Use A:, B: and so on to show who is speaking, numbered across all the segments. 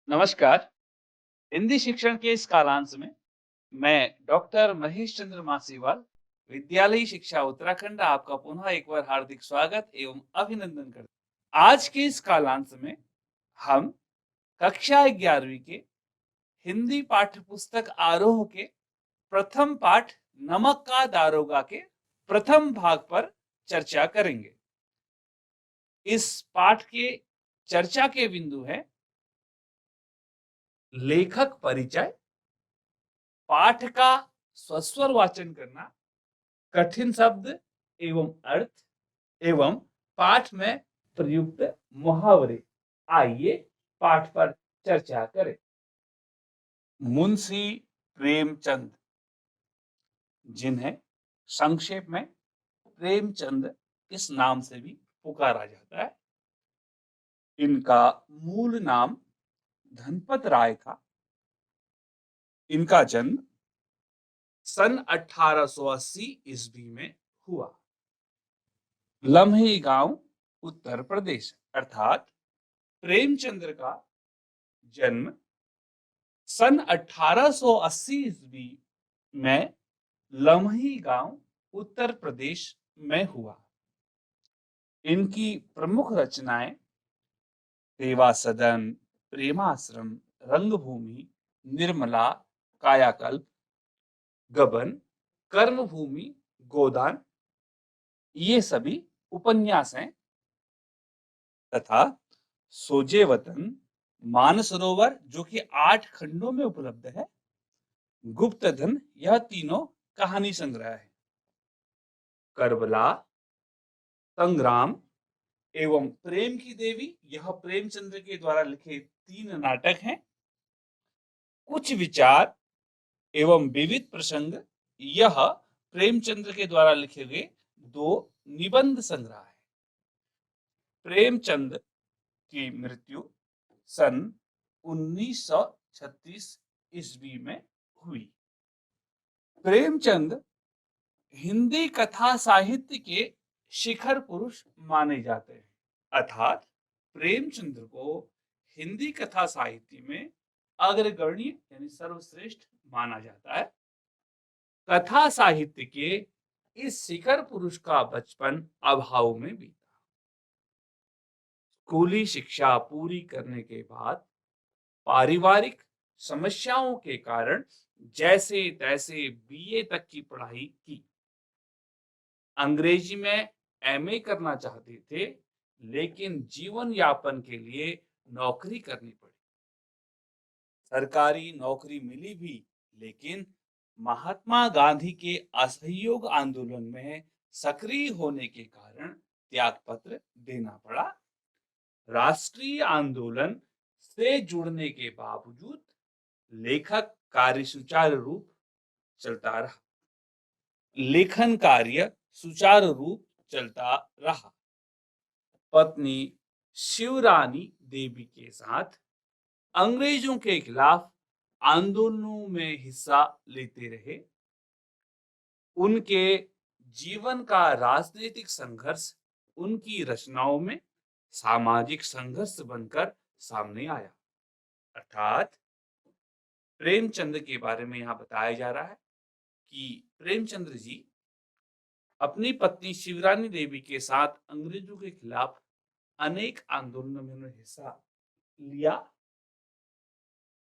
A: नमस्कार। हिंदी शिक्षण के इस कालांश में मैं डॉक्टर महेश चंद्र मासीवाल, विद्यालयी शिक्षा उत्तराखंड, आपका पुनः एक बार हार्दिक स्वागत एवं अभिनंदन करता हूं। आज के इस कालांश में हम कक्षा 11वीं के हिंदी पाठ्य पुस्तक आरोह के प्रथम पाठ नमक का दारोगा के प्रथम भाग पर चर्चा करेंगे। इस पाठ के चर्चा के बिंदु है लेखक परिचय, पाठ का स्वस्वर वाचन करना, कठिन शब्द एवं अर्थ एवं पाठ में प्रयुक्त मुहावरे। आइए पाठ पर चर्चा करें। मुंशी प्रेमचंद, जिन्हें संक्षेप में प्रेमचंद इस नाम से भी पुकारा जाता है, इनका मूल नाम धनपत राय था। इनका जन्म सन 1880 ईस्वी में हुआ। लम्हे गांव, उत्तर प्रदेश। अर्थात प्रेमचंद्र का जन्म सन 1880 ईस्वी में लम्ही गांव, उत्तर प्रदेश में हुआ। इनकी प्रमुख रचनाएं सेवा सदन, प्रेमाश्रम, रंगभूमि, निर्मला, कायाकल्प, गबन, कर्मभूमि, गोदान, ये सभी उपन्यास हैं तथा सोजे वतन, मानसरोवर जो कि 8 खंडों में उपलब्ध है, गुप्तधन, यह तीनों कहानी संग्रह है। करबला, संग्राम एवं प्रेम की देवी, यह प्रेमचंद्र के द्वारा लिखे 3 नाटक हैं। कुछ विचार एवं विविध प्रसंग, यह प्रेमचंद्र के द्वारा लिखे गए 2 निबंध संग्रह है। प्रेमचंद की मृत्यु सन 1936 ईस्वी में हुई। प्रेमचंद हिंदी कथा साहित्य के शिखर पुरुष माने जाते हैं। अर्थात प्रेमचंद्र को हिंदी कथा साहित्य में अग्रगण्य यानी सर्वश्रेष्ठ माना जाता है। कथा साहित्य के इस शिखर पुरुष का बचपन अभाव में बीता। स्कूली शिक्षा पूरी करने के बाद पारिवारिक समस्याओं के कारण जैसे तैसे बीए तक की पढ़ाई की। अंग्रेजी में एमए करना चाहते थे, लेकिन जीवन यापन के लिए नौकरी करनी पड़ी। सरकारी नौकरी मिली भी, लेकिन महात्मा गांधी के असहयोग आंदोलन में सक्रिय होने के कारण त्यागपत्र देना पड़ा। राष्ट्रीय आंदोलन से जुड़ने के बावजूद लेखक कार्य सुचारू रूप चलता रहा। लेखन कार्य सुचारू रूप चलता रहा। पत्नी शिवरानी देवी के साथ अंग्रेजों के खिलाफ आंदोलनों में हिस्सा लेते रहे। उनके जीवन का राजनीतिक संघर्ष उनकी रचनाओं में सामाजिक संघर्ष बनकर सामने आया। अर्थात प्रेमचंद के बारे में यहां बताया जा रहा है कि प्रेमचंद्र जी अपनी पत्नी शिवरानी देवी के साथ अंग्रेजों के खिलाफ अनेक आंदोलनों में उन्होंने हिस्सा लिया।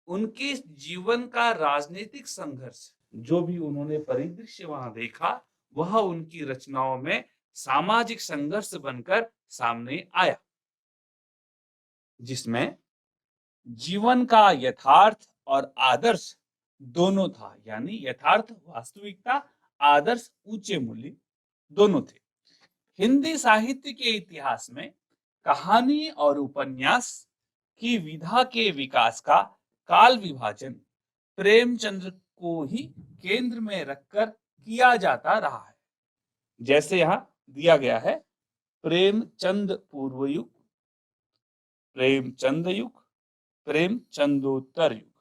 A: उनके जीवन का राजनीतिक संघर्ष, जो भी उन्होंने परिदृश्य वहां देखा, वह उनकी रचनाओं में सामाजिक संघर्ष बनकर सामने आया, जिसमें जीवन का यथार्थ और आदर्श दोनों था। यानी यथार्थ, वास्तविकता, आदर्श, ऊंचे मूल्य दोनों थे। हिंदी साहित्य के इतिहास में कहानी और उपन्यास की विधा के विकास का काल विभाजन प्रेमचंद्र को ही केंद्र में रखकर किया जाता रहा है। जैसे यहां दिया गया है, प्रेमचंद पूर्व युग, प्रेमचंद युग, प्रेमचंदोत्तर युग।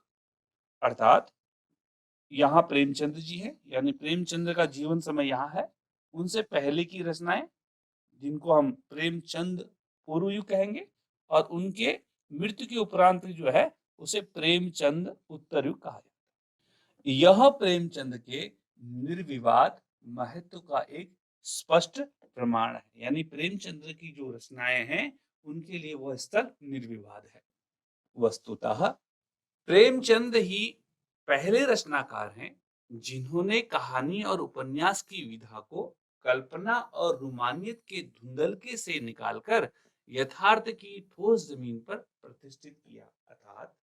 A: अर्थात यहाँ प्रेमचंद जी हैं, यानी प्रेमचंद्र का जीवन समय यहाँ है। उनसे पहले की रचनाएं, जिनको हम प्रेमचंद पूर्व युग कहेंगे, और उनके मृत्यु के उपरांत जो है उसे प्रेमचंद उत्तरयुग कहा जाता है। यह प्रेमचंद के निर्विवाद महत्व का एक स्पष्ट प्रमाण है। यानी प्रेमचंद्र की जो रचनाएं हैं उनके लिए वह स्तर निर्विवाद है। वस्तुतः प्रेमचंद ही पहले रचनाकार हैं जिन्होंने कहानी और उपन्यास की विधा को कल्पना और रोमानियत के धुंधलके से निकालकर यथार्थ की ठोस जमीन पर प्रतिष्ठित किया। अर्थात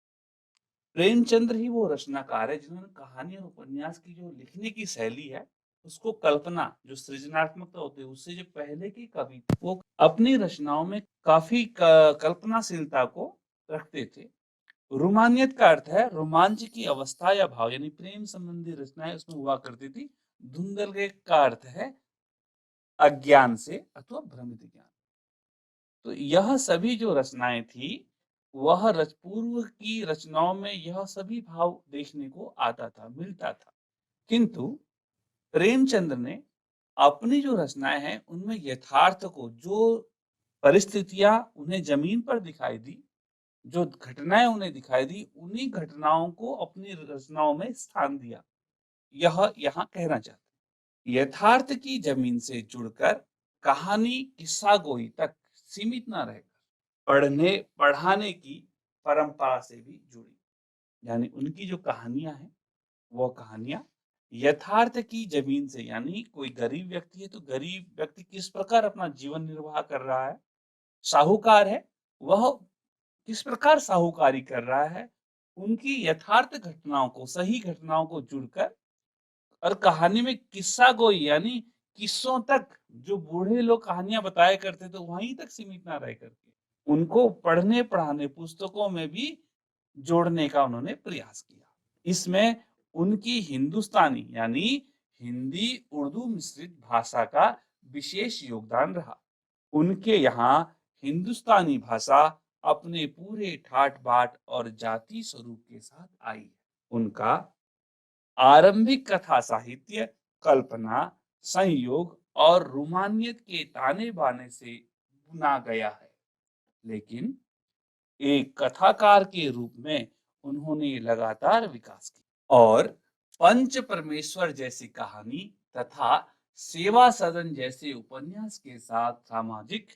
A: प्रेमचंद्र ही वो रचनाकार है जिन्होंने कहानी और उपन्यास की जो लिखने की शैली है उसको कल्पना, जो सृजनात्मकता होती है, उससे जो पहले की कवि थे वो अपनी रचनाओं में काफी कल्पनाशीलता को रखते थे। रोमानियत का अर्थ है रोमांच की अवस्था या भाव, यानी प्रेम संबंधी रचनाएं उसमें हुआ करती थी। धुंधल का अर्थ है अज्ञान से अथवा भ्रमित ज्ञान। तो यह सभी जो रचनाएं थी वह पूर्व की रचनाओं में यह सभी भाव देखने को आता था, मिलता था। किंतु प्रेमचंद्र ने अपनी जो रचनाएं हैं उनमें यथार्थ को, जो परिस्थितियां उन्हें जमीन पर दिखाई दी, जो घटनाएं उन्हें दिखाई दी, उन्हीं घटनाओं को अपनी रचनाओं में स्थान दिया। यह यहाँ कहना चाहते हैं। यथार्थ की जमीन से जुड़कर कहानी किस्सा गोई तक सीमित न रहकर पढ़ने पढ़ाने की परंपरा से भी जुड़ी। यानी उनकी जो कहानियां हैं वो कहानियां यथार्थ की जमीन से, यानी कोई गरीब व्यक्ति है तो गरीब व्यक्ति किस प्रकार अपना जीवन निर्वाह कर रहा है, साहूकार है वह किस प्रकार साहूकारी कर रहा है, उनकी यथार्थ घटनाओं को, सही घटनाओं को जुड़कर, और कहानी में किस्सा गोई यानी किस्सों तक, जो बूढ़े लोग कहानियां बताया करते थे वहीं तक सीमित ना रह करके उनको पढ़ने पढ़ाने पुस्तकों में भी जोड़ने का उन्होंने प्रयास किया। इसमें उनकी हिंदुस्तानी यानी हिंदी उर्दू मिश्रित भाषा का विशेष योगदान रहा। उनके यहाँ हिंदुस्तानी भाषा अपने पूरे ठाट बाट और जाति स्वरूप के साथ आई है। उनका आरंभिक कथा साहित्य कल्पना, संयोग और रोमानियत के ताने बाने से बुना गया है, लेकिन एक कथाकार के रूप में उन्होंने लगातार विकास किया और पंच परमेश्वर जैसी कहानी तथा सेवा सदन जैसे उपन्यास के साथ सामाजिक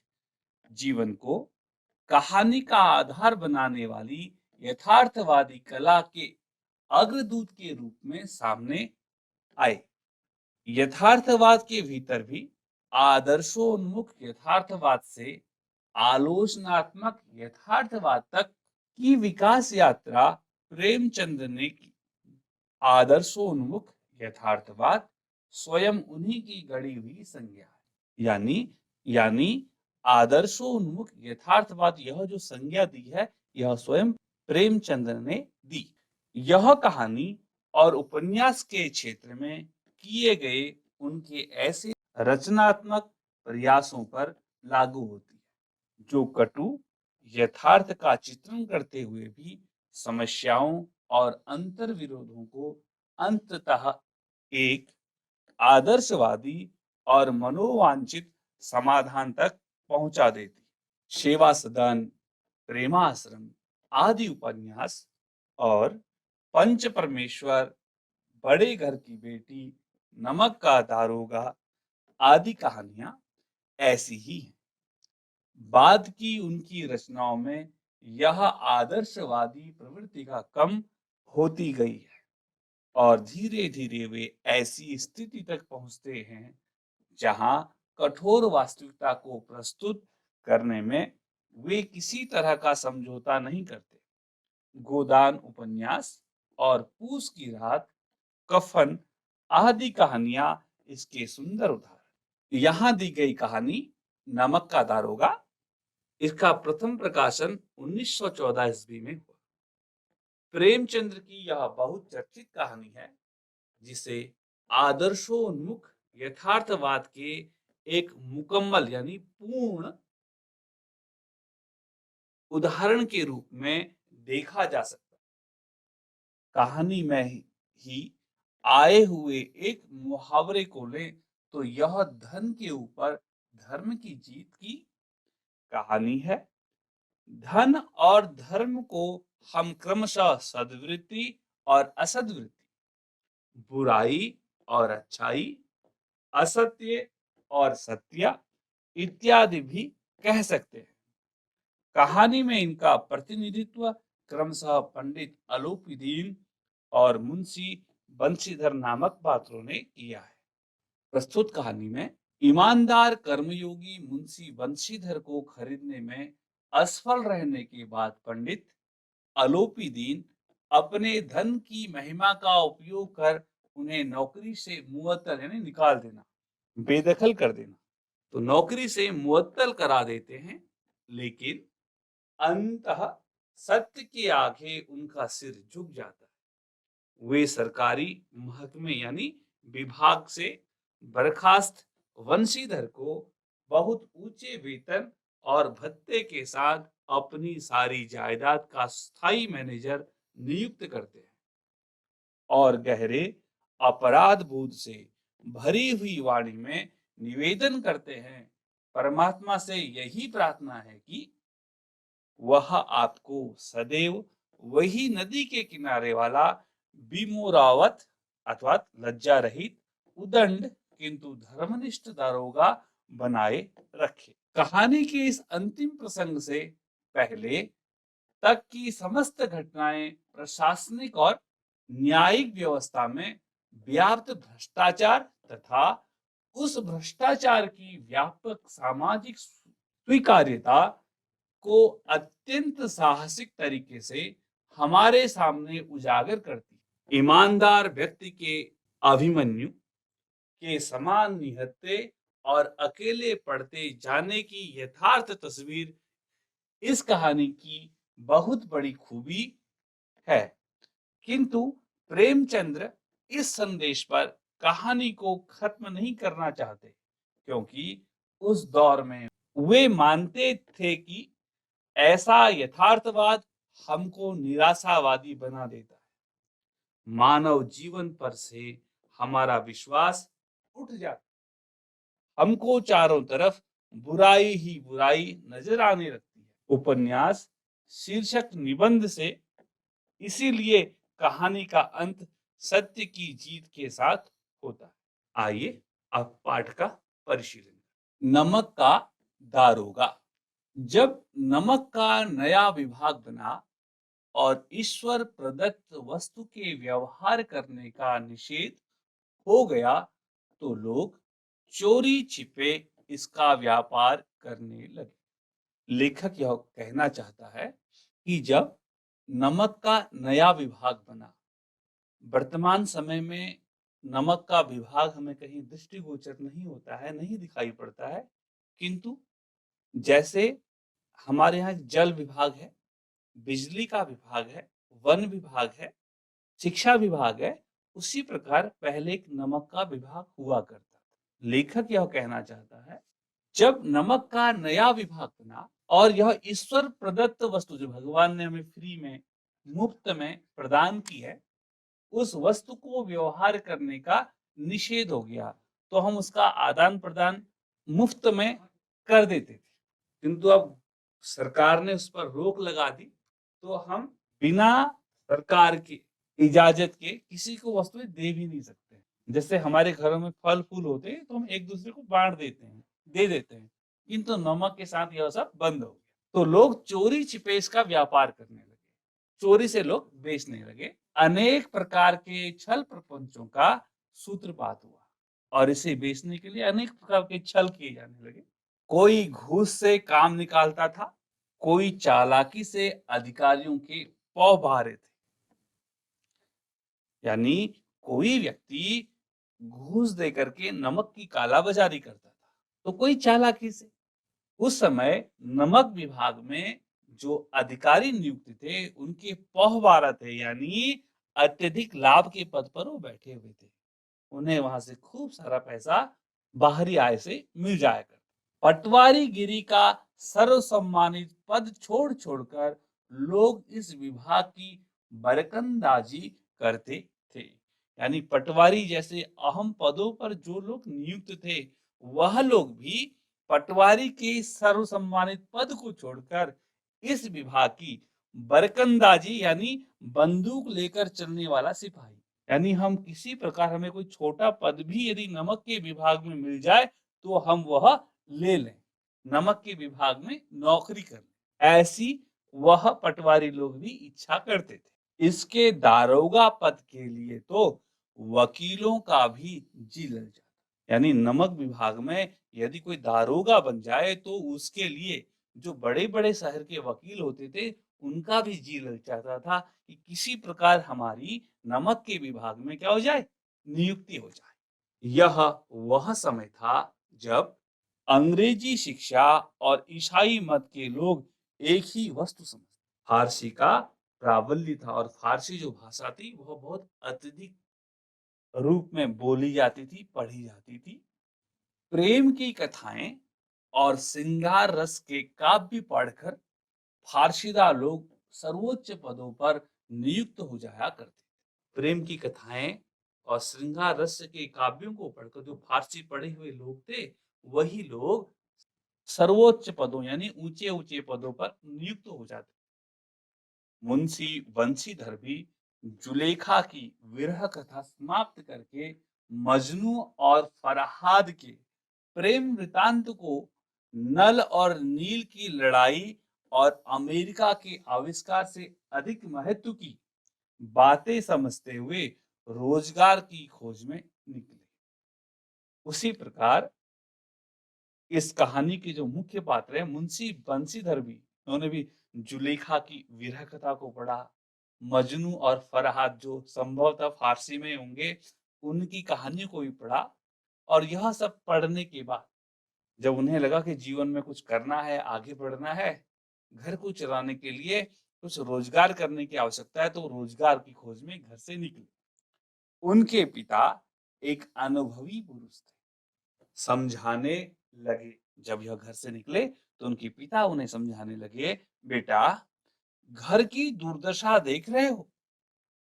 A: जीवन को कहानी का आधार बनाने वाली यथार्थवादी कला के अग्रदूत के रूप में सामने आए। यथार्थवाद के भीतर भी आदर्शोन्मुख यथार्थवाद से आलोचनात्मक यथार्थवाद तक की विकास यात्रा प्रेमचंद ने की। आदर्शोन्मुख यथार्थवाद स्वयं उन्हीं की गढ़ी हुई संज्ञा है। यानी आदर्शोन्मुख यथार्थवाद, यह जो संज्ञा दी है यह स्वयं प्रेमचंद ने दी। यह कहानी और उपन्यास के क्षेत्र में किए गए उनके ऐसे रचनात्मक प्रयासों पर लागू होती है जो कटु यथार्थ का चित्रण करते हुए भी समस्याओं और अंतर विरोधों को अंततः एक आदर्शवादी और मनोवांछित समाधान तक पहुंचा देती। सेवा सदन, प्रेमाश्रम आदि उपन्यास और पंच परमेश्वर, बड़े घर की बेटी, नमक का दारोगा आदि कहानियां ऐसी ही हैं। बाद की उनकी रचनाओं में यह आदर्शवादी प्रवृत्ति का कम होती गई है और धीरे धीरे वे ऐसी स्थिति तक पहुंचते हैं जहां कठोर वास्तविकता को प्रस्तुत करने में वे किसी तरह का समझौता नहीं करते। गोदान उपन्यास और पूस की रात, कफन आदि कहानियां इसके सुंदर उदाहरण। यहाँ दी गई कहानी नमक का दारोगा, इसका प्रथम प्रकाशन 1914 ईस्वी में हुआ। प्रेमचंद्र की यह बहुत चर्चित कहानी है जिसे आदर्शोन्मुख यथार्थवाद के एक मुकम्मल यानी पूर्ण उदाहरण के रूप में देखा जा सकता है। कहानी में ही आए हुए एक मुहावरे को लें तो यह धन के ऊपर धर्म की जीत की कहानी है। धन और धर्म को हम क्रमशः सद्वृत्ति और असद्वृत्ति, बुराई और अच्छाई, असत्य और सत्य इत्यादि भी कह सकते हैं। कहानी में इनका प्रतिनिधित्व क्रमशः पंडित अलोपीदीन और मुंशी बंशीधर नामक पात्रों ने किया है। प्रस्तुत कहानी में ईमानदार कर्मयोगी मुंशी बंशीधर को खरीदने में असफल रहने के बाद पंडित अलोपीदीन अपने धन की महिमा का उपयोग कर उन्हें नौकरी से मुअत्तल यानी निकाल देना, बेदखल कर देना, तो नौकरी से मुअत्तल करा देते हैं। लेकिन अंततः सत्य के आगे उनका सिर झुक जाता है। वे सरकारी महकमे यानी विभाग से बर्खास्त वंशीधर को बहुत ऊंचे वेतन और भत्ते के साथ अपनी सारी जायदाद का स्थायी मैनेजर नियुक्त करते हैं और गहरे अपराध बोध से भरी हुई वाणी में निवेदन करते हैं, परमात्मा से यही प्रार्थना है कि वह आपको सदैव वही नदी के किनारे वाला विमोरावत अथवा लज्जा रहित उदंड किंतु धर्मनिष्ठ दारोगा बनाए रखे। कहानी के इस अंतिम प्रसंग से पहले तक की समस्त घटनाएं प्रशासनिक और न्यायिक व्यवस्था में व्याप्त भ्रष्टाचार तथा उस भ्रष्टाचार की व्यापक सामाजिक स्वीकार्यता को अत्यंत साहसिक तरीके से हमारे सामने उजागर करती। ईमानदार व्यक्ति के अभिमन्यु के समान निहत्थे और अकेले पड़ते जाने की यथार्थ तस्वीर इस कहानी की बहुत बड़ी खूबी है। किंतु प्रेमचंद्र इस संदेश पर कहानी को खत्म नहीं करना चाहते, क्योंकि उस दौर में वे मानते थे कि ऐसा यथार्थवाद हमको निराशावादी बना देता है। मानव जीवन पर से हमारा विश्वास उठ जाता, हमको चारों तरफ बुराई ही बुराई नजर आने लगती है। उपन्यास शीर्षक निबंध से इसीलिए कहानी का अंत सत्य की जीत के साथ होता है। आइए अब पाठ का परिशीलन। नमक का दारोगा। जब नमक का नया विभाग बना और ईश्वर प्रदत्त वस्तु के व्यवहार करने का निषेध हो गया, तो लोग चोरी छिपे इसका व्यापार करने लगे। लेखक यह कहना चाहता है कि जब नमक का नया विभाग बना, वर्तमान समय में नमक का विभाग हमें कहीं दृष्टिगोचर नहीं होता है, नहीं दिखाई पड़ता है, किंतु जैसे हमारे यहाँ जल विभाग है, बिजली का विभाग है, वन विभाग है, शिक्षा विभाग है, उसी प्रकार पहले एक नमक का विभाग हुआ करता था। लेखक यह कहना चाहता है, जब नमक का नया विभाग बना और यह ईश्वर प्रदत्त वस्तु जो भगवान ने हमें फ्री में मुफ्त में प्रदान की है, उस वस्तु को व्यवहार करने का निषेध हो गया, तो हम उसका आदान प्रदान मुफ्त में कर देते थे। किंतु अब सरकार ने उस पर रोक लगा दी, तो हम बिना सरकार की इजाजत के किसी को वस्तुएं दे भी नहीं सकते। जैसे हमारे घरों में फल फूल होते हैं तो हम एक दूसरे को बांट देते हैं, दे देते हैं, किंतु नमक के साथ यह सब बंद हो गया। तो लोग चोरी छिपे इसका व्यापार करने लगे, चोरी से लोग बेचने लगे। अनेक प्रकार के छल प्रपंचों का सूत्रपात हुआ और इसे बेचने के लिए अनेक प्रकार के छल किए जाने लगे। कोई घूस से काम निकालता था, कोई चालाकी से अधिकारियों के पौ भा रहे थे। यानी कोई व्यक्ति घूस दे करके नमक की कालाबाजारी करता था, तो कोई चालाकी से। उस समय नमक विभाग में जो अधिकारी नियुक्त थे, उनके पौहबारह थे, यानी अत्यधिक लाभ के पद पर वो बैठे हुए थे। उन्हें वहां से खूब सारा पैसा बाहरी आय से मिल जाया करता। पटवारी गिरी का सर्वसम्मानित पद छोड़ छोड़कर लोग इस विभाग की बरकंदाजी करते थे। यानी पटवारी जैसे अहम पदों पर जो लोग नियुक्त थे, वह लोग भी पटवारी के सर्वसम्मानित पद को छोड़कर इस विभाग की बरकंदाजी यानी बंदूक लेकर चलने वाला सिपाही। यानी हम किसी प्रकार हमें कोई छोटा पद भी यदि नमक के विभाग में मिल जाए तो हम वह ले लें, नमक के विभाग में नौकरी कर लें। ऐसी वह पटवारी लोग भी इच्छा करते थे। इसके दारोगा पद के लिए तो वकीलों का भी जी लग जाता। यानी नमक विभाग में यदि कोई दारोगा बन जाए तो उसके लिए जो बड़े बड़े शहर के वकील होते थे उनका भी जी लग जाता था कि किसी प्रकार हमारी नमक के विभाग में क्या हो जाए, नियुक्ति हो जाए। यह वह समय था जब अंग्रेजी शिक्षा और ईसाई मत के लोग एक ही वस्तु समझते। फारसी का प्राबल्य था और फारसी जो भाषा थी वह बहुत अत्यधिक रूप में बोली जाती थी, पढ़ी जाती थी। प्रेम की कथाएं और श्रृंगार रस के काव्य पढ़कर फारशीदा लोग सर्वोच्च पदों पर नियुक्त हो जाया करते। प्रेम की कथाएं और श्रृंगार रस के काव्यों को पढ़कर जो फारसी पढ़े हुए लोग थे वही लोग सर्वोच्च पदों यानी ऊंचे ऊंचे पदों पर नियुक्त हो जाते। मुंशी बंशीधर भी जुलेखा की विरह कथा समाप्त करके मजनू और फरहाद के प्रेम वृतांत को नल और नील की लड़ाई और अमेरिका के आविष्कार से अधिक महत्व की बातें समझते हुए रोजगार की खोज में निकले। उसी प्रकार इस कहानी के जो मुख्य पात्र है मुंशी बंशीधर भी, उन्होंने भी जुलेखा की विरह कथा को पढ़ा। मजनू और फरहाद जो संभवतः फारसी में होंगे उनकी कहानियों को भी पढ़ा। और यह सब पढ़ने के बाद जब उन्हें लगा कि जीवन में कुछ करना है, आगे बढ़ना है, घर को चलाने के लिए कुछ रोजगार करने की आवश्यकता है, तो रोजगार की खोज में घर से निकले। उनके पिता एक अनुभवी पुरुष थे, समझाने लगे। जब यह घर से निकले तो उनके पिता उन्हें समझाने लगे, बेटा घर की दुर्दशा देख रहे हो,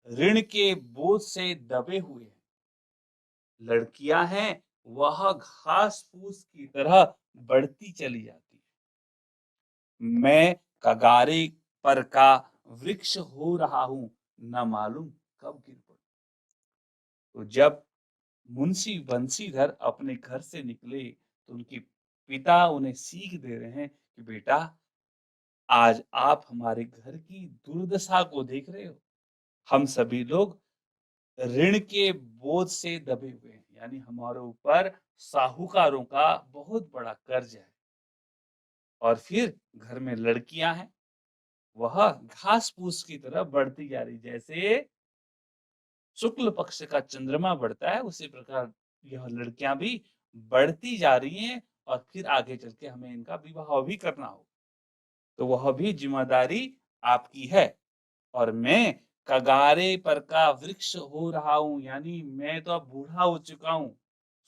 A: ऋण के बोझ से दबे हुए हैं। लड़कियां हैं वह घास फूस की तरह बढ़ती चली जाती है। मैं कगारे पर का वृक्ष हो रहा हूं, न मालूम कब गिर पड़ूं। तो जब मुंशी बंशीधर अपने घर से निकले तो उनके पिता उन्हें सीख दे रहे हैं कि बेटा आज आप हमारे घर की दुर्दशा को देख रहे हो। हम सभी लोग ऋण के बोझ से दबे हुए हैं, यानी हमारे ऊपर साहूकारों का बहुत बड़ा कर्ज है। और फिर घर में लड़कियां हैं, वह घास फूस की तरह बढ़ती जा रही, जैसे शुक्ल पक्ष का चंद्रमा बढ़ता है उसी प्रकार यह लड़कियां भी बढ़ती जा रही हैं। और फिर आगे चल के हमें इनका विवाह भी करना होगा, तो वह भी जिम्मेदारी आपकी है। और मैं कगारे पर का वृक्ष हो रहा हूं, यानी मैं तो अब बूढ़ा हो चुका हूं,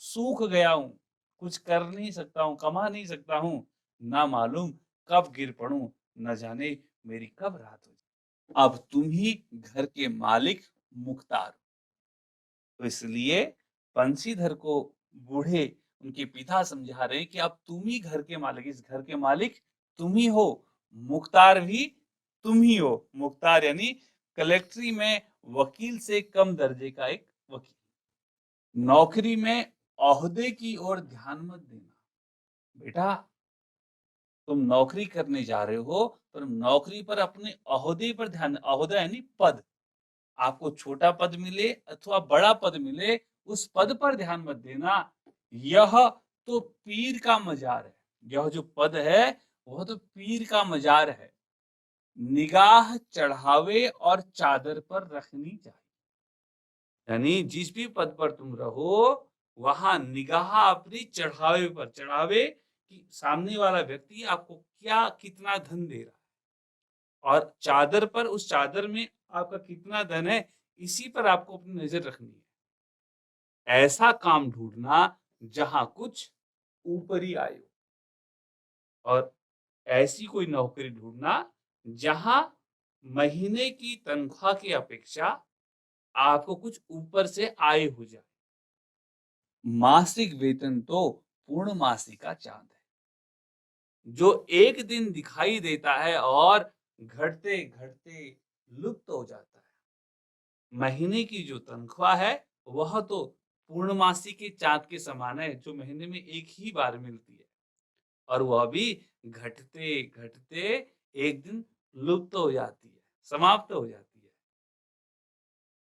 A: सूख गया हूं, कुछ कर नहीं सकता हूं, कमा नहीं सकता हूं, ना मालूम कब गिर पड़ूं, न जाने मेरी कब रात हो जाए। अब तुम ही घर के मालिक मुख्तार। तो इसलिए बंशीधर को बूढ़े उनके पिता समझा रहे हैं कि अब तुम ही घर के मालिक, इस घर के मालिक तुम ही हो, मुख्तार भी तुम ही हो। मुख्तार यानी कलेक्ट्री में वकील से कम दर्जे का एक वकील। नौकरी में ओहदे की ओर ध्यान मत देना। बेटा तुम नौकरी करने जा रहे हो पर नौकरी पर अपने ओहदे पर ध्यान, ओहदा यानी पद, आपको छोटा पद मिले अथवा बड़ा पद मिले उस पद पर ध्यान मत देना। यह तो पीर का मजार है, यह जो पद है वह तो पीर का मजार है। निगाह चढ़ावे और चादर पर रखनी चाहिए। यानी जिस भी पद पर तुम रहो वहां निगाह अपनी चढ़ावे पर, चढ़ावे कि सामने वाला व्यक्ति आपको क्या कितना धन दे रहा है, और चादर पर, उस चादर में आपका कितना धन है इसी पर आपको अपनी नजर रखनी है। ऐसा काम ढूंढना जहां कुछ ऊपरी आय हो, और ऐसी कोई नौकरी ढूंढना जहां महीने की तनख्वाह की अपेक्षा आपको कुछ ऊपर से आय हो जाए। मासिक वेतन तो पूर्ण मासिक का चांद है। जो एक दिन दिखाई देता है और घटते घटते लुप्त हो जाता है। महीने की जो तनख्वाह है वह तो पूर्णमासी के चाँद के समान है, जो महीने में एक ही बार मिलती है और वह भी घटते घटते एक दिन लुप्त हो जाती है, समाप्त हो जाती है।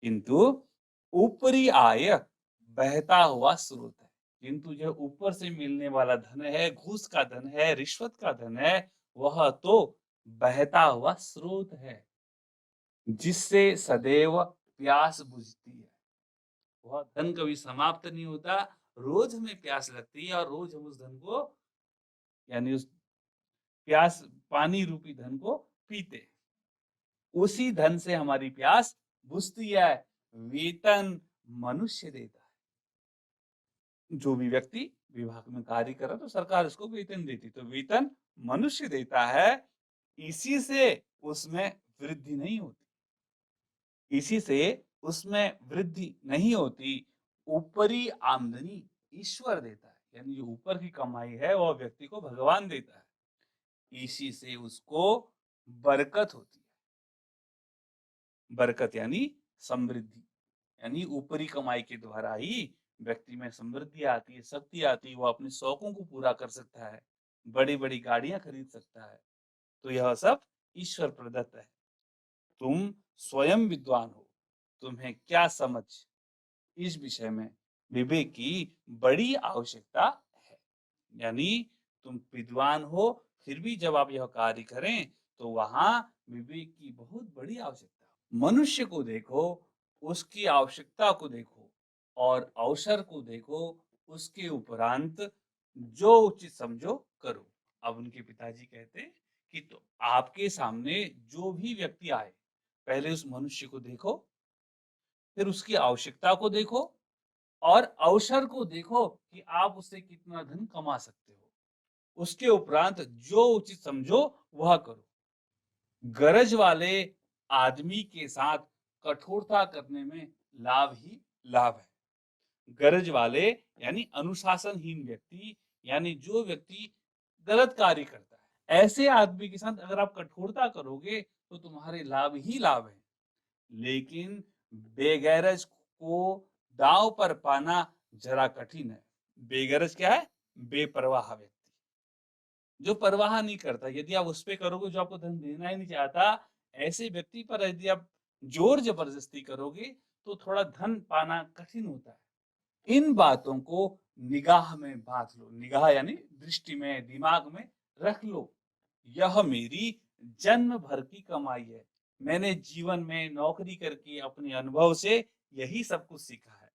A: किंतु ऊपरी आय बहता हुआ स्रोत है। किंतु जो ऊपर से मिलने वाला धन है, घूस का धन है, रिश्वत का धन है, वह तो बहता हुआ स्रोत है, जिससे सदैव प्यास बुझती है। वह धन कभी समाप्त नहीं होता, रोज हमें प्यास लगती है और रोज हम उस धन को यानी उस प्यास पानी रूपी धन को पीते हैं। उसी धन से हमारी प्यास बुझती है। वेतन मनुष्य देता है। जो भी व्यक्ति विभाग में कार्य कर रहा है तो सरकार उसको वेतन देती है। तो वेतन मनुष्य देता है, इसी से उसमें वृद्धि नहीं होती। इसी से उसमें वृद्धि नहीं होती। ऊपरी आमदनी ईश्वर देता है, यानी जो ऊपर की कमाई है वह व्यक्ति को भगवान देता है। इसी से उसको बरकत होती है। बरकत यानी समृद्धि, यानी ऊपरी कमाई के द्वारा ही व्यक्ति में समृद्धि आती है, शक्ति आती है, वो अपने शौकों को पूरा कर सकता है, बड़ी-बड़ी गाड़ियां खरीद सकता है। तो यह सब ईश्वर प्रदत्त है। तुम स्वयं विद्वान हो, तुम्हें क्या समझ, इस विषय में विवेक की बड़ी आवश्यकता है। यानी तुम विद्वान हो, फिर भी जब आप यह कार्य करें तो वहां विवेक की बहुत बड़ी आवश्यकता है। मनुष्य को देखो, उसकी आवश्यकता को देखो और अवसर को देखो, उसके उपरांत जो उचित समझो करो। अब उनके पिताजी कहते कि तो आपके सामने जो भी व्यक्ति आए, पहले उस मनुष्य को देखो, फिर उसकी आवश्यकता को देखो और अवसर को देखो कि आप उससे कितना धन कमा सकते हो। उसके उपरांत जो उचित समझो वह करो। गरज वाले आदमी के साथ कठोरता करने में लाभ ही लाभ है। गरज वाले यानी अनुशासनहीन व्यक्ति, यानी जो व्यक्ति गलत कार्य करता है, ऐसे आदमी के साथ अगर आप कठोरता करोगे तो तुम्हारे लाभ ही लाभ है। लेकिन बेगैरज को दांव पर पाना जरा कठिन है। बेगरज क्या है? बेपरवाह व्यक्ति, जो परवाह नहीं करता। यदि आप उस पे करोगे जो आपको धन देना ही नहीं चाहता, ऐसे व्यक्ति पर यदि आप जोर जबरदस्ती करोगे तो थोड़ा धन पाना कठिन होता है। इन बातों को निगाह में बांध लो। निगाह यानी दृष्टि में, दिमाग में रख लो। यह मेरी जन्म भर की कमाई है। मैंने जीवन में नौकरी करके अपने अनुभव से यही सब कुछ सीखा है।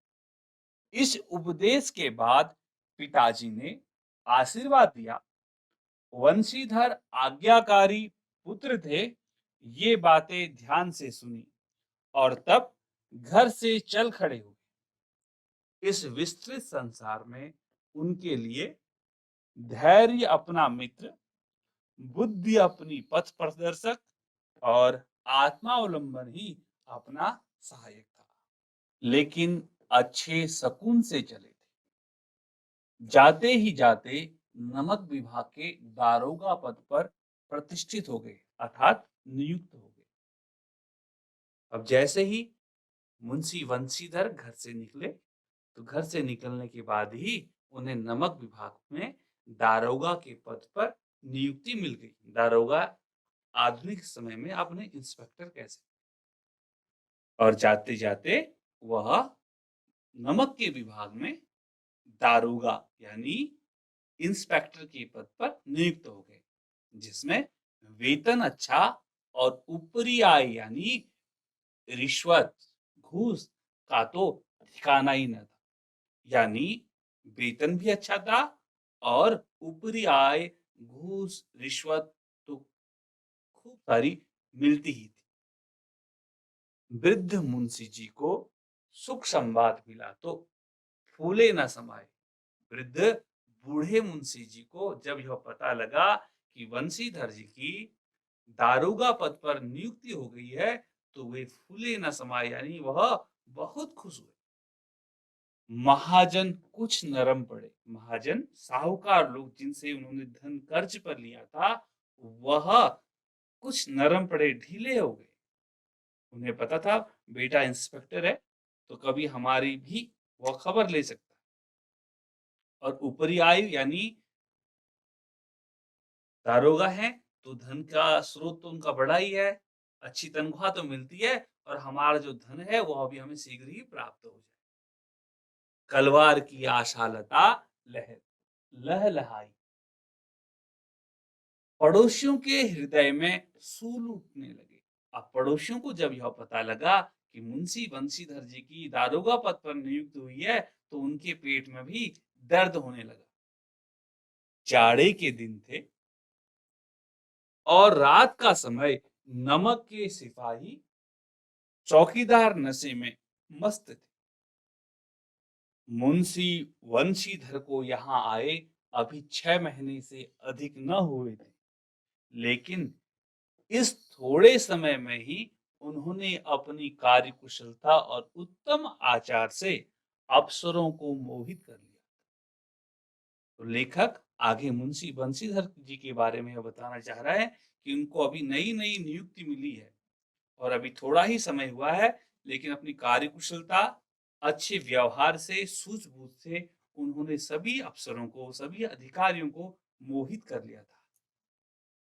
A: इस उपदेश के बाद पिताजी ने आशीर्वाद दिया। वंशीधर आज्ञाकारी पुत्र थे। ये बातें ध्यान से सुनी और तब घर से चल खड़े हुए। इस विस्तृत संसार में उनके लिए धैर्य अपना मित्र, बुद्धि अपनी पथ प्रदर्शक और आत्मावलंबन ही अपना सहायक था। लेकिन अच्छे सकून से चले थे। जाते ही जाते नमक विभाग के दारोगा पद पर प्रतिष्ठित हो गए, अर्थात नियुक्त हो गए। अब जैसे ही मुंशी वंशीधर घर से निकले, तो घर से निकलने के बाद ही उन्हें नमक विभाग में दारोगा के पद पर नियुक्ति मिल गई। दारोगा आधुनिक समय में आप उन्हें इंस्पेक्टर कह सकते हैं। और जाते जाते वह नमक के विभाग में दारोगा यानी इंस्पेक्टर के पद पर नियुक्त हो गए, जिसमें वेतन अच्छा और ऊपरी आय यानी रिश्वत, घूस का तो ठिकाना ही न था। यानी वेतन भी अच्छा था और ऊपरी आय, घूस, रिश्वत तो खूब सारी मिलती ही थी। वृद्ध मुंशी जी को सुख संवाद मिला तो फूले न समाये। वृद्ध बूढ़े मुंशी जी को जब यह पता लगा कि वंशीधर जी की दारोगा पद पर नियुक्ति हो गई है, तो वे फूले न समाये, यानी वह बहुत खुश हुए। महाजन कुछ नरम पड़े। महाजन साहूकार लोग जिनसे उन्होंने धन कर्ज पर लिया था, वह कुछ नरम पड़े, ढीले हो गए। उन्हें पता था बेटा इंस्पेक्टर है, तो कभी हमारी भी वह खबर ले सकता है। और ऊपरी आयु यानी दारोगा है, तो धन का स्रोत तो उनका बड़ा ही है, अच्छी तनख्वाह तो मिलती है और हमारा जो धन है वह भी हमें शीघ्र ही प्राप्त हो जाए। कलवार की आशालता लहर लहलहाई, पड़ोसियों के हृदय में सूल उठने लगे। अब पड़ोसियों को जब यह पता लगा कि मुंशी बंशीधर जी की दारोगा पद पर नियुक्त हुई है, तो उनके पेट में भी दर्द होने लगा। जाड़े के दिन थे और रात का समय, नमक के सिपाही चौकीदार नशे में मस्त थे। मुंशी वंशीधर को यहाँ आए अभी 6 महीने से अधिक न हुए थे, लेकिन इस थोड़े समय में ही उन्होंने अपनी कार्यकुशलता और उत्तम आचार से अफसरों को मोहित कर लिया। तो लेखक आगे मुंशी बंशीधर जी के बारे में यह बताना चाह रहा है कि उनको अभी नई नई नियुक्ति मिली है और अभी थोड़ा ही समय हुआ है, लेकिन अपनी कार्यकुशलता, अच्छे व्यवहार से, सूझबूझ से उन्होंने सभी अफसरों को, सभी अधिकारियों को मोहित कर लिया था।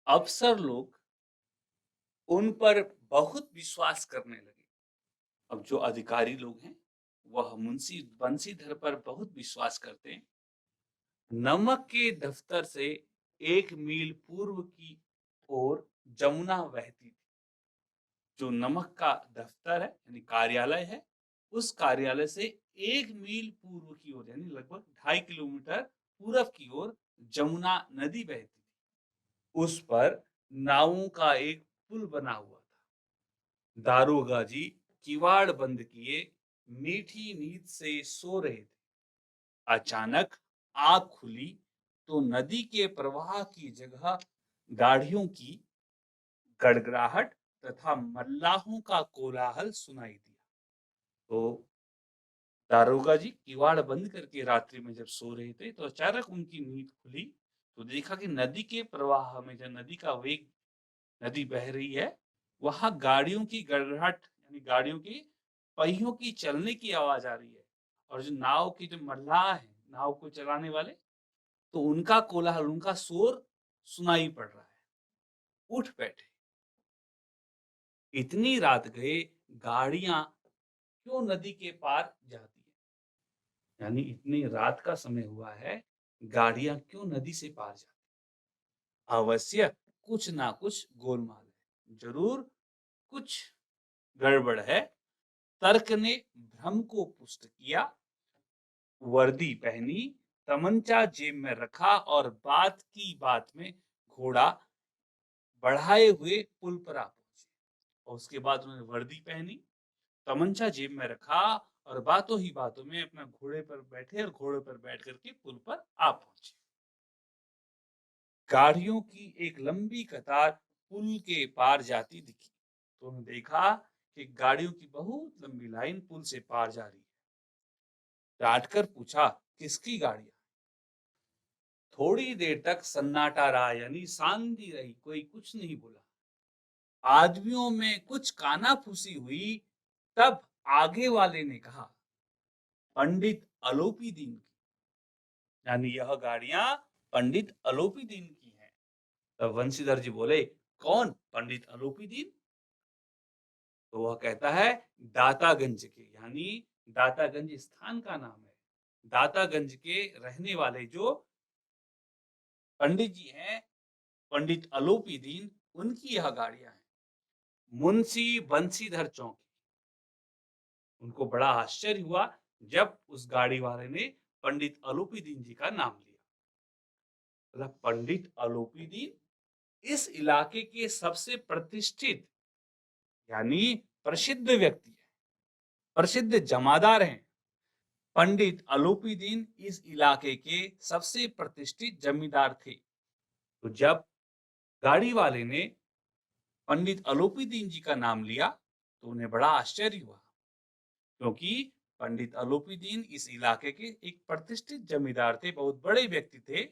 A: अफसर लोग उन पर बहुत विश्वास करने लगे। अब जो अधिकारी लोग हैं, वह मुंशी बंशीधर पर बहुत विश्वास करते हैं। नमक के दफ्तर से 1 मील पूर्व की ओर जमुना बहती थी। जो नमक का दफ्तर है यानी कार्यालय है, उस कार्यालय से 1 मील पूर्व की ओर यानी लगभग 2.5 किलोमीटर पूरब की ओर जमुना नदी बहती थी। उस पर नावों का एक पुल बना हुआ था। दारोगा जी किवाड़ बंद किए मीठी नींद से सो रहे थे। अचानक आंख खुली तो नदी के प्रवाह की जगह गाड़ियों की गड़गड़ाहट तथा मल्लाहों का कोलाहल सुनाई दिया। तो दारोगा जी किवाड़ बंद करके रात्रि में जब सो रहे थे, तो अचानक उनकी नींद खुली तो देखा कि नदी के प्रवाह में, जब नदी का वेग, नदी बह रही है, वहां गाड़ियों की गड़गड़ाहट यानी गाड़ियों की पहियों की चलने की आवाज आ रही है। और जो नाव की जो मल्लाह है, नाव को चलाने वाले, तो उनका कोलाहल, उनका शोर सुनाई पड़ रहा है। उठ बैठे, इतनी रात गए, गाड़ियां क्यों नदी के पार जाती है? यानी इतनी रात का समय हुआ है, गाड़ियां क्यों नदी से पार जाती है? अवश्य कुछ ना कुछ गोलमाल है, जरूर कुछ गड़बड़ है। तर्क ने भ्रम को पुष्ट किया। वर्दी पहनी, तमंचा जेब में रखा और बात की बात में घोड़ा बढ़ाए हुए पुल पर आ पहुंचे। और उसके बाद उन्होंने वर्दी पहनी, तमंचा जेब में रखा और बातों ही बातों में अपना घोड़े पर बैठे और घोड़े पर बैठ करके पुल पर आ पहुंचे। गाड़ियों की एक लंबी कतार पुल के पार जाती दिखी। तो उन्होंने देखा कि गाड़ियों की बहुत लंबी लाइन पुल से पार जा रही है। डांट कर पूछा, किसकी गाड़ियां? थोड़ी देर तक सन्नाटा रहा, यानी शांति रही, कोई कुछ नहीं बोला। आदमियों में कुछ कानाफूसी हुई। तब आगे वाले ने कहा, पंडित अलोपी दीन की, यानी यह गाड़ियां पंडित अलोपी दीन की हैं। तब वंशीधर जी बोले, कौन पंडित अलोपी दीन? तो वह कहता है, दातागंज के, यानी दातागंज स्थान का नाम है। दातागंज के रहने वाले जो पंडित जी हैं, पंडित अलोपी दीन, उनकी यह गाड़ियां हैं। मुंशी बंशीधर चौकी। उनको बड़ा आश्चर्य हुआ जब उस गाड़ी वाले ने पंडित अलोपी दीन जी का नाम लिया। मतलब पंडित अलोपी दीन इस इलाके के सबसे प्रतिष्ठित यानी प्रसिद्ध व्यक्ति है, प्रसिद्ध जमादार हैं। पंडित अलोपी दीन इस इलाके के सबसे प्रतिष्ठित जमींदार थे। तो जब गाड़ी वाले ने पंडित अलोपी दीन जी का नाम लिया, तो उन्हें बड़ा आश्चर्य हुआ, क्योंकि पंडित अलोपीदीन इस इलाके के एक प्रतिष्ठित जमींदार थे, बहुत बड़े व्यक्ति थे,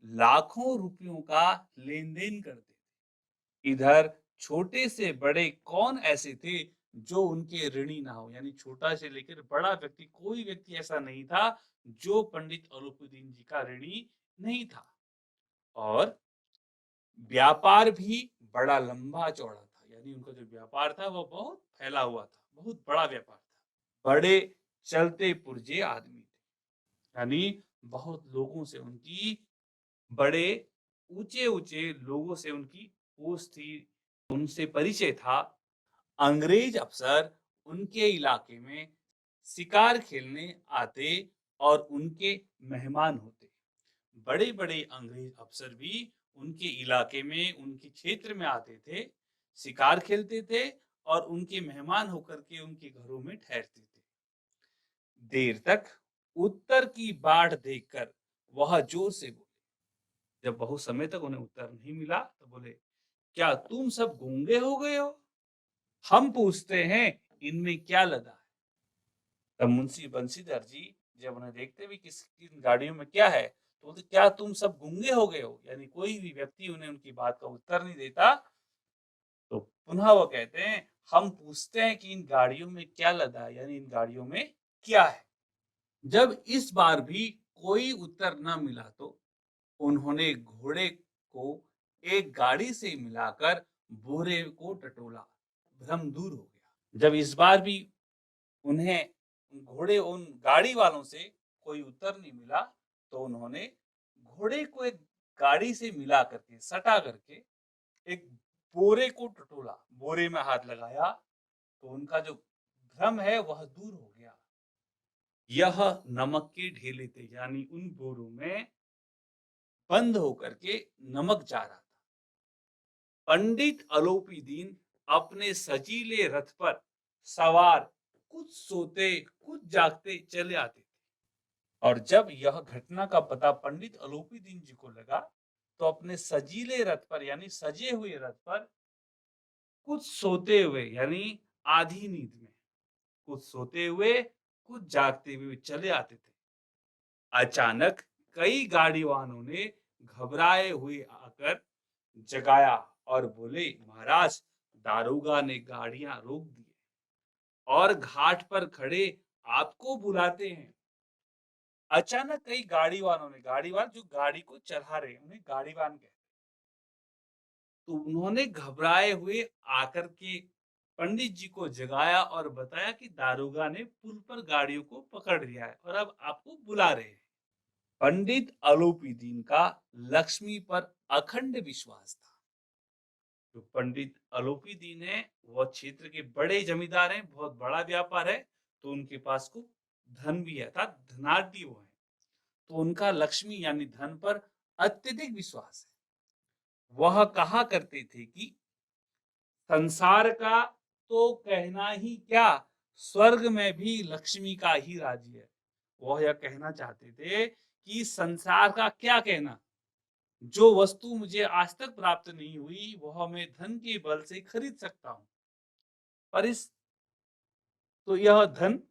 A: लाखों रुपयों का लेन देन करते थे। इधर छोटे से बड़े कौन ऐसे थे जो उनके ऋणी ना हो, यानी छोटा से लेकर बड़ा व्यक्ति, कोई व्यक्ति ऐसा नहीं था जो पंडित अलोपीदीन जी का ऋणी नहीं था। और व्यापार भी बड़ा लंबा चौड़ा था, यानी उनका जो व्यापार था वो बहुत फैला हुआ था, बहुत बड़ा व्यापार था। बड़े चलते पुर्जे आदमी थे, यानी बहुत लोगों से उनकी, बड़े ऊंचे ऊंचे लोगों से उनकी पूछ थी, उनसे परिचय था। अंग्रेज अफसर उनके इलाके में शिकार खेलने आते और उनके मेहमान होते। बड़े बड़े अंग्रेज अफसर भी उनके इलाके में, उनके क्षेत्र में आते थे, शिकार खेलते थे और उनके मेहमान होकर के उनके घरों में ठहरते थे। देर तक उत्तर की बाढ़ देखकर वह जोर से बोले। जब बहुत समय तक उन्हें उत्तर नहीं मिला तो बोले, क्या तुम सब गूंगे हो गए हो? हम पूछते हैं इनमें क्या लदा है? तब मुंशी बंशीधर जी जब उन्हें देखते भी किस किन गाड़ियों में क्या है, तो बोलते, क्या तुम सब गूंगे हो गए हो? यानी कोई भी व्यक्ति उन्हें उनकी बात का उत्तर नहीं देता। तो पुनः वो कहते हैं, हम पूछते हैं कि इन गाड़ियों में क्या लदा है, यानी इन गाड़ियों में क्या है? जब इस बार भी कोई उत्तर न मिला तो उन्होंने घोड़े को एक गाड़ी से मिलाकर बोरे को टटोला। भ्रम दूर हो गया। जब इस बार भी उन्हें उन गाड़ी वालों से कोई उत्तर नहीं मिला तो उन्होंने घोड़े को एक गाड़ी से मिला करके, सटा करके एक बोरे को टटोला, बोरे में हाथ लगाया, तो उनका जो भ्रम है वह दूर हो गया। यह नमक के ढेले थे, यानी उन बोरों में बंद होकर के नमक जा रहा था। पंडित अलोपीदीन अपने सजीले रथ पर सवार कुछ सोते कुछ जागते चले आते थे। और जब यह घटना का पता पंडित अलोपीदीन जी को लगा तो अपने सजीले रथ पर, यानी सजे हुए रथ पर, कुछ सोते हुए यानी आधी नींद में, कुछ सोते हुए कुछ जागते हुए चले आते थे। अचानक कई गाड़ी वालों ने घबराए हुए आकर जगाया और बोले, महाराज, दारोगा ने गाड़ियां रोक दी और घाट पर खड़े आपको बुलाते हैं। अचानक कई गाड़ी वालों ने, गाड़ीवान जो गाड़ी को चला रहे हैं उन्हें गाड़ीवान कहते हैं, तो उन्होंने घबराए हुए आकर के पंडित जी को जगाया और बताया कि दारोगा ने पुल पर गाड़ियों को पकड़ लिया है और अब आपको बुला रहे हैं। पंडित अलोपीदीन का लक्ष्मी पर अखंड विश्वास था। जो पंडित अलोपीदीन है वह क्षेत्र के बड़े जमींदार हैं, बहुत बड़ा व्यापार है, तो उनके पास को धन भी है, था धनाढ़ वो है, तो उनका लक्ष्मी यानी धन पर अत्यधिक विश्वास है। वह कहा करते थे कि संसार का तो कहना ही क्या, स्वर्ग में भी लक्ष्मी का ही राज्य है। वह यह कहना चाहते थे कि संसार का क्या कहना, जो वस्तु मुझे आज तक प्राप्त नहीं हुई वह मैं धन के बल से खरीद सकता हूं, पर इस तो यह धन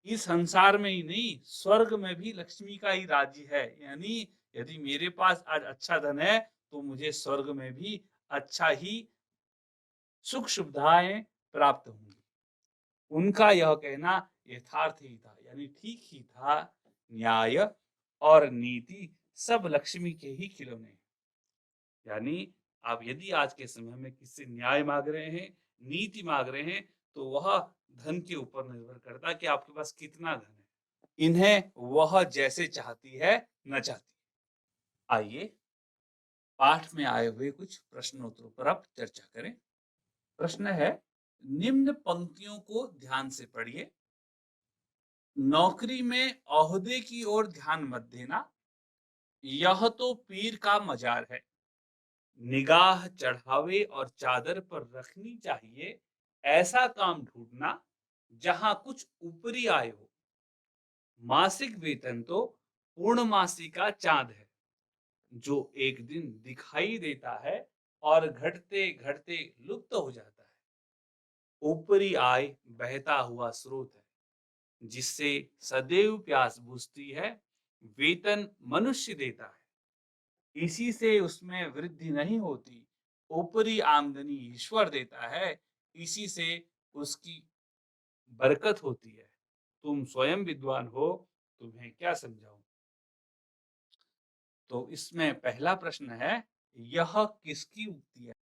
A: इस संसार में ही नहीं, स्वर्ग में भी लक्ष्मी का ही राज्य है। यानी यदि मेरे पास आज अच्छा धन है तो मुझे स्वर्ग में भी अच्छा ही सुख सुविधाएं प्राप्त होंगी। उनका यह कहना यथार्थ ही था, यानी ठीक ही था। न्याय और नीति सब लक्ष्मी के ही खिलौने हैं। यानी आप यदि आज के समय में किसी से न्याय मांग रहे हैं, नीति मांग रहे हैं, तो वह धन के ऊपर निर्भर करता है कि आपके पास कितना धन है। इन्हें वह जैसे चाहती है न चाहती। आइए पाठ में आए हुए कुछ प्रश्नोत्तरों पर आप चर्चा करें। प्रश्न है, निम्न पंक्तियों को ध्यान से पढ़िए। नौकरी में ओहदे की ओर ध्यान मत देना, यह तो पीर का मजार है। निगाह चढ़ावे और चादर पर रखनी चाहिए, ऐसा काम ढूंढना जहां कुछ ऊपरी आय हो। मासिक वेतन तो पूर्णमासी का चांद है, जो एक दिन दिखाई देता है और घटते घटते लुप्त हो जाता है। ऊपरी आय बहता हुआ स्रोत है, जिससे सदैव प्यास बुझती है, वेतन मनुष्य देता है। इसी से उसमें वृद्धि नहीं होती, ऊपरी आमदनी ईश्वर देता है, इसी से उसकी बरकत होती है। तुम स्वयं विद्वान हो, तुम्हें क्या समझाऊं? तो इसमें पहला प्रश्न है, यह किसकी उक्ति है?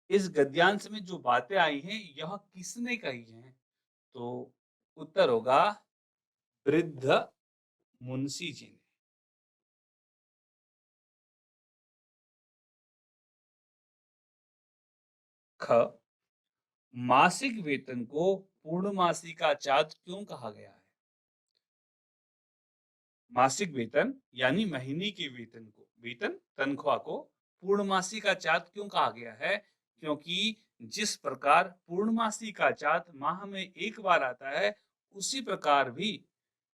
A: इस गद्यांश में जो बातें आई हैं, यह किसने कही हैं? तो उत्तर होगा वृद्ध मुंशी जी ने। ख, मासिक वेतन को पूर्णमासी का चार्ट क्यों कहा गया है? मासिक वेतन यानी महीने के वेतन को, वेतन तनख्वाह को पूर्णमासी का चार्ट क्यों कहा गया है? क्योंकि जिस प्रकार पूर्णमासी का चार्ट माह में एक बार आता है, उसी प्रकार भी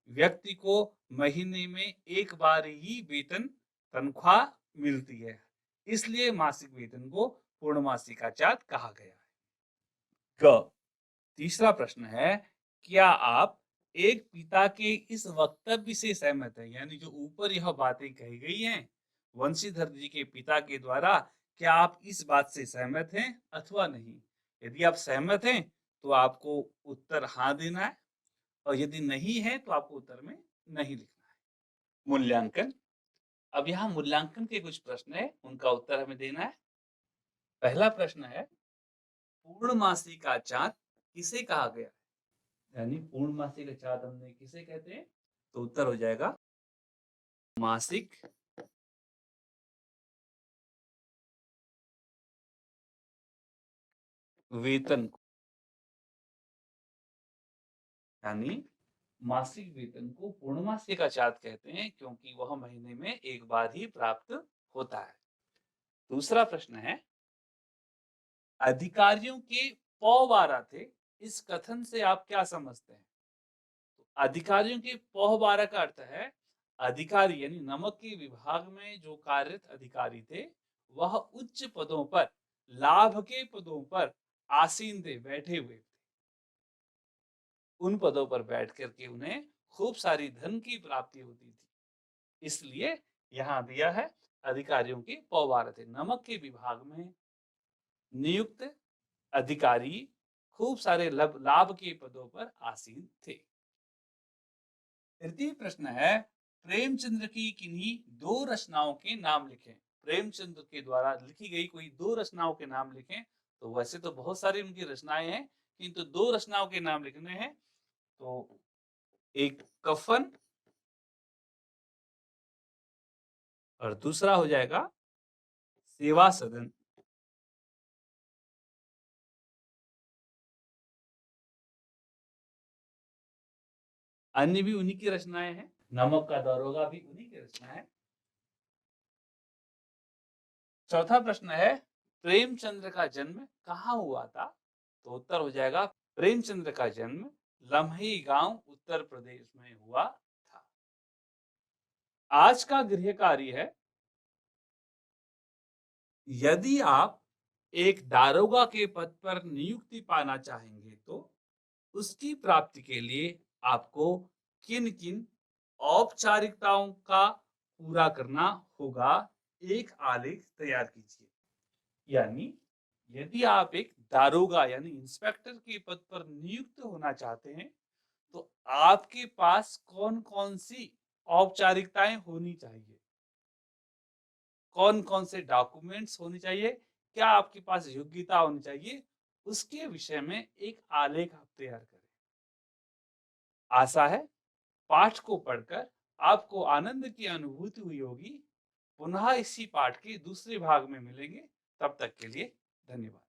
A: व्यक्ति को महीने में एक बार ही वेतन तनख्वाह मिलती है, इसलिए मासिक वेतन को पूर्णमासी का चार्ट कहा गया है। ग, तीसरा प्रश्न है, क्या आप एक पिता के इस वक्तव्य से सहमत हैं? यानी जो ऊपर यह बातें कही गई हैं वंशीधर जी के पिता के द्वारा, क्या आप इस बात से सहमत हैं अथवा नहीं? यदि आप सहमत हैं तो आपको उत्तर हाँ देना है, और यदि नहीं है तो आपको उत्तर में नहीं लिखना है। मूल्यांकन। अब यहाँ मूल्यांकन के कुछ प्रश्न है, उनका उत्तर हमें देना है। पहला प्रश्न है, पूर्णमासी का चाँद किसे कहा गया है? यानी पूर्णमासी का चाँद हमने किसे कहते हैं? तो उत्तर हो जाएगा मासिक वेतन को। यानी मासिक वेतन को पूर्णमासी का चार्ट कहते हैं, क्योंकि वह महीने में एक बार ही प्राप्त होता है। दूसरा प्रश्न है, अधिकारियों के पौ 12 थे, इस कथन से आप क्या समझते हैं? तो अधिकारियों के पौ 12 का अर्थ है, अधिकारी यानी नमक के विभाग में जो कार्यरत अधिकारी थे, वह उच्च पदों पर, लाभ के पदों पर आसीन थे, बैठे हुए थे। उन पदों पर बैठ करके उन्हें खूब सारी धन की प्राप्ति होती थी, इसलिए यहाँ दिया है अधिकारियों के पौ 12 थे। नमक के विभाग में नियुक्त अधिकारी खूब सारे लाभ के पदों पर आसीन थे। तृतीय प्रश्न है, प्रेमचंद्र की किन्हीं दो रचनाओं के नाम लिखें। प्रेमचंद्र के द्वारा लिखी गई कोई दो रचनाओं के नाम लिखें। तो वैसे तो बहुत सारी उनकी रचनाएं हैं, किंतु दो रचनाओं के नाम लिखने हैं। तो एक कफन और दूसरा हो जाएगा सेवा सदन। अन्य भी उन्हीं की रचनाएं हैं, नमक का दारोगा भी उन्हीं की रचना है। चौथा प्रश्न है, प्रेमचंद्र का जन्म कहाँ हुआ था? तो उत्तर हो जाएगा प्रेमचंद्र का जन्म लम्ही गांव उत्तर प्रदेश में हुआ था। आज का गृह कार्य है, यदि आप एक दारोगा के पद पर नियुक्ति पाना चाहेंगे तो उसकी प्राप्ति के लिए आपको किन किन औपचारिकताओं का पूरा करना होगा, एक आलेख तैयार कीजिए। यानी यदि आप एक दारोगा यानी इंस्पेक्टर के पद पर नियुक्त होना चाहते हैं, तो आपके पास कौन कौन सी औपचारिकताएं होनी चाहिए, कौन कौन से डॉक्यूमेंट्स होने चाहिए, क्या आपके पास योग्यता होनी चाहिए, उसके विषय में एक आलेख आप तैयार करें। आशा है पाठ को पढ़कर आपको आनंद की अनुभूति हुई होगी। पुनः इसी पाठ के दूसरे भाग में मिलेंगे, तब तक के लिए धन्यवाद।